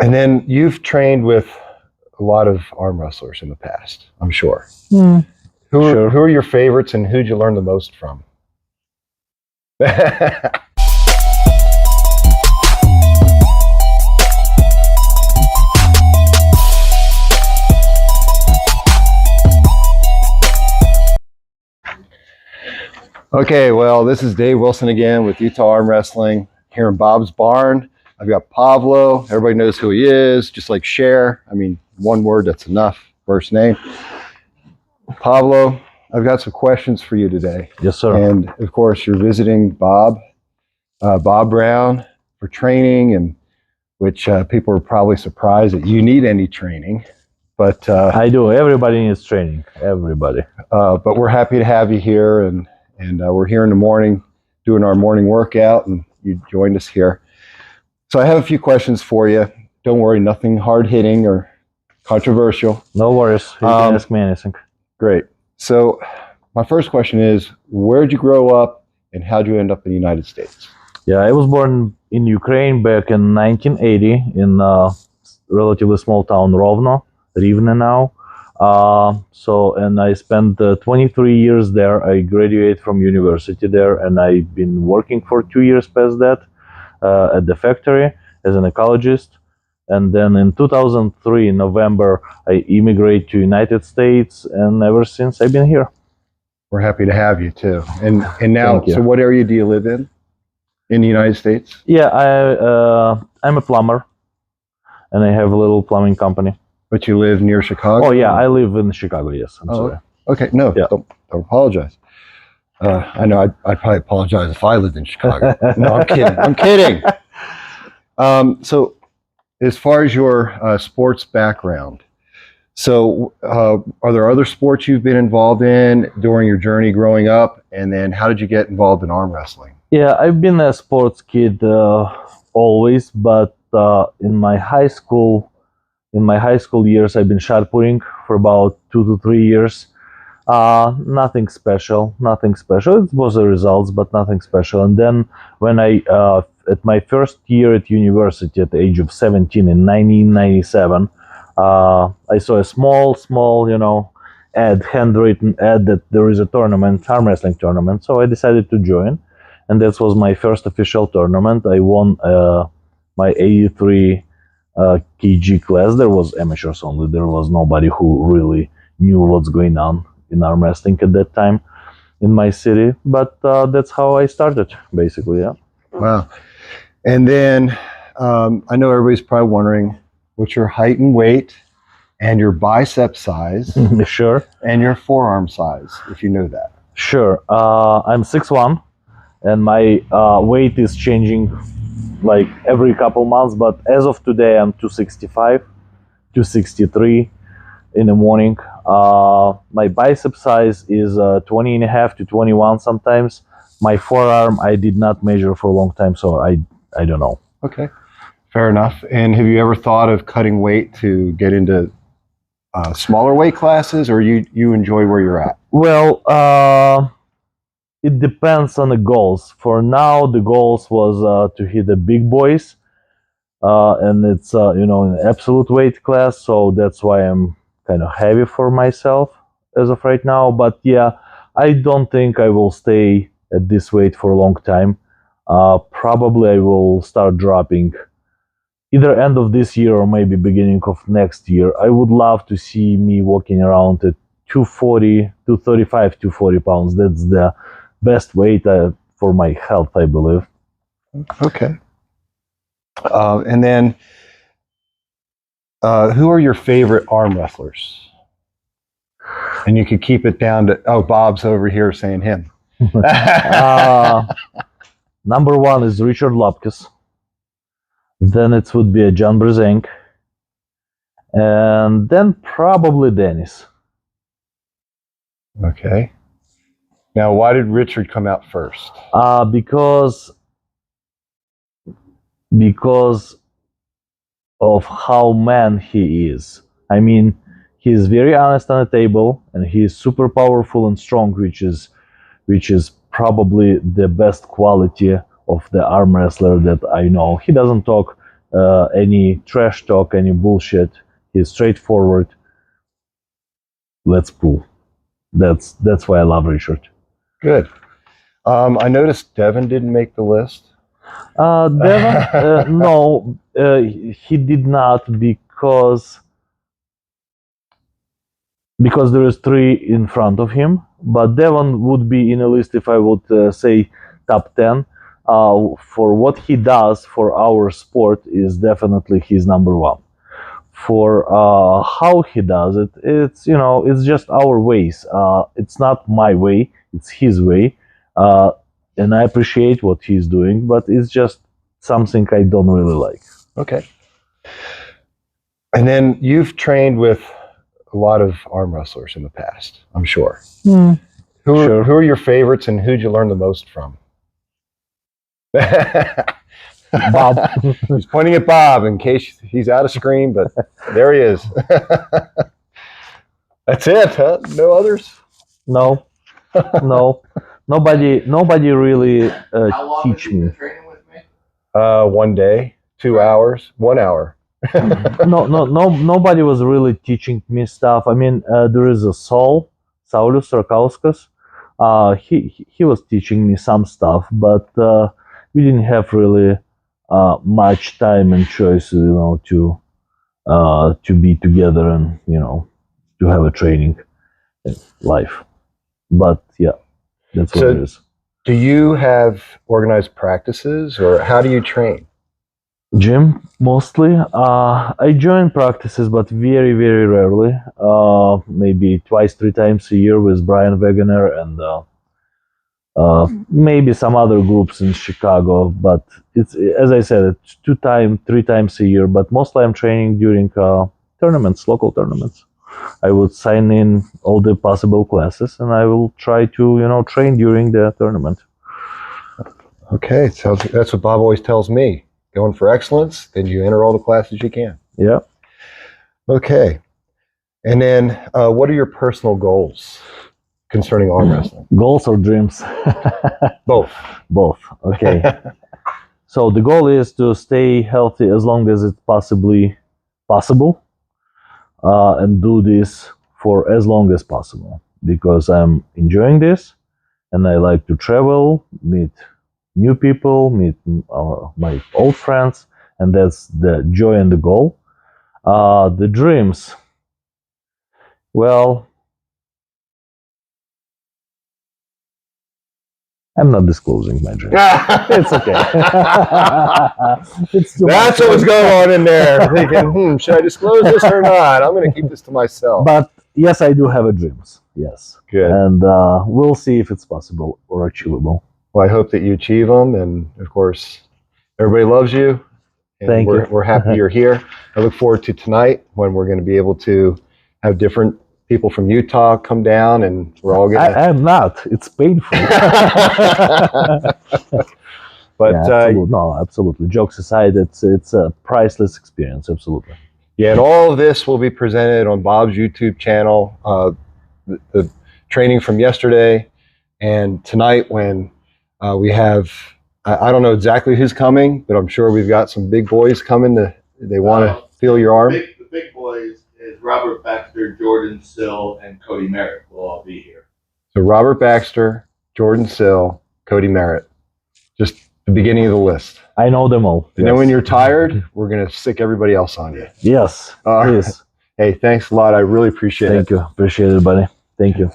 And then you've trained with a lot of arm wrestlers in the past, I'm sure. Who are your favorites, and who'd you learn the most from? Okay, well, this is Dave Wilson again with Utah Arm Wrestling here in Bob's Barn. I've got Pavlo. Everybody knows who he is, just like Cher. I mean, one word, that's enough. First name. Pavlo, I've got some questions for you today. Yes, sir. And of course, you're visiting Bob Brown for training, and which people are probably surprised that you need any training. But I do. Everybody needs training. Everybody. But we're happy to have you here, and we're here in the morning doing our morning workout, and you joined us here. So I have a few questions for you. Don't worry, nothing hard-hitting or controversial. No worries. You can ask me anything. Great. So my first question is, where'd you grow up, and how'd you end up in the United States? Yeah, I was born in Ukraine back in 1980 in a relatively small town, Rivne now. And I spent 23 years there. I graduated from university there, and I've been working for 2 years past that at the factory as an ecologist. And then in 2003, in November, I immigrated to United States, and ever since I've been here. We're happy to have you too. And now, so what area do you live in the United States? Yeah, I'm a plumber, and I have a little plumbing company. But you live near Chicago? Oh yeah, I live in Chicago. Yes, I'm sorry. Okay, no, don't apologize. I know I'd probably apologize if I lived in Chicago. No, I'm kidding. I'm kidding. So, as far as your sports background, so are there other sports you've been involved in during your journey growing up? And then how did you get involved in arm wrestling? Yeah, I've been a sports kid always, but in my high school years, I've been shot putting for about 2 to 3 years. Nothing special. It was the results, but nothing special. And then when at my first year at university at the age of 17 in 1997, I saw a small, handwritten ad that there is a tournament, arm wrestling tournament. So I decided to join, and that was my first official tournament. I won my 83 kg class. There was amateurs only. There was nobody who really knew what's going on in arm wrestling at that time in my city. But that's how I started, basically. Yeah. Wow. And then I know everybody's probably wondering what's your height and weight, and your bicep size. Sure. And your forearm size, if you know that. Sure. I'm 6'1", and my weight is changing like every couple months, but as of today I'm 265, 263 in the morning. My bicep size is 20 and a half to 21 sometimes. My forearm I did not measure for a long time, so I don't know. Okay, fair enough. And have you ever thought of cutting weight to get into smaller weight classes, or you enjoy where you're at? Well, it depends on the goals. For now, the goals was to hit the big boys, and it's an absolute weight class, so that's why I'm kind of heavy for myself as of right now. But yeah, I don't think I will stay at this weight for a long time. Probably I will start dropping either end of this year or maybe beginning of next year. I would love to see me walking around at 240, 235, 240 pounds. That's the best weight for my health, I believe. Okay. And then, who are your favorite arm wrestlers? And you could keep it down to, Bob's over here saying him. Number one is Richard Lopkis. Then it would be a John Brzenk. And then probably Dennis. Okay. Now, why did Richard come out first? Because of how man he is. I mean, he is very honest on the table, and he is super powerful and strong, which is probably the best quality of the arm wrestler that I know. He doesn't talk any trash talk, any bullshit. He's straightforward. Let's pull. That's why I love Richard. Good. I noticed Devin didn't make the list. Devon, no, he did not because there is 3 in front of him. But Devon would be in a list if I would say top 10. For what he does for our sport is definitely his number 1. For how he does it, it's just our ways. It's not my way, it's his way. And I appreciate what he's doing, but it's just something I don't really like. Okay. And then you've trained with a lot of arm wrestlers in the past, I'm sure. Sure. Who are your favorites, and who'd you learn the most from? Bob. He's pointing at Bob in case he's out of screen, but there he is. That's it, huh? No others? No. Nobody really How long teach have you me. been training with me? 1 day, 2 hours, 1 hour. Nobody was really teaching me stuff. I mean, there is a Saulius Rakauskas. He was teaching me some stuff, but we didn't have really much time and choice, to be together and to have a training life. But yeah, that's what it is. Do you have organized practices, or how do you train? Gym mostly. I join practices, but very, very rarely. Maybe 2-3 times a year with Brian Wegener and maybe some other groups in Chicago. But it's, as I said, it's 3 times a year. But mostly I'm training during tournaments, local tournaments. I would sign in all the possible classes, and I will try to train during the tournament. Okay, so that's what Bob always tells me. Going for excellence, then you enter all the classes you can. Yeah. Okay. And then what are your personal goals concerning arm wrestling? Goals or dreams? Both. Both. Okay. So the goal is to stay healthy as long as it's possibly possible, and do this for as long as possible, because I'm enjoying this and I like to travel, meet new people, meet my old friends, and that's the joy and the goal. The dreams, well, I'm not disclosing my dreams. It's okay. It's too That's much. what was going on in there. Thinking, should I disclose this or not? I'm going to keep this to myself. But yes, I do have a dreams. Yes. Good. And we'll see if it's possible or achievable. Well, I hope that you achieve them. And of course, everybody loves you. And Thank you. We're happy you're here. I look forward to tonight when we're going to be able to have different people from Utah come down, and we're all going to... I am not. It's painful. But yeah, no, absolutely. Jokes aside, it's a priceless experience. Absolutely. yeah, and all of this will be presented on Bob's YouTube channel. The training from yesterday and tonight, when we have, I don't know exactly who's coming, but I'm sure we've got some big boys coming. They want to feel your arm. The big boys is Robert Baxter, Jordan Sill, and Cody Merritt will all be here. So Robert Baxter, Jordan Sill, Cody Merritt. Just the beginning of the list. I know them all. And then when you're tired, we're going to stick everybody else on you. Yes, All right. please. Hey, thanks a lot. I really appreciate it. Thank you. Appreciate it, buddy. Thank you.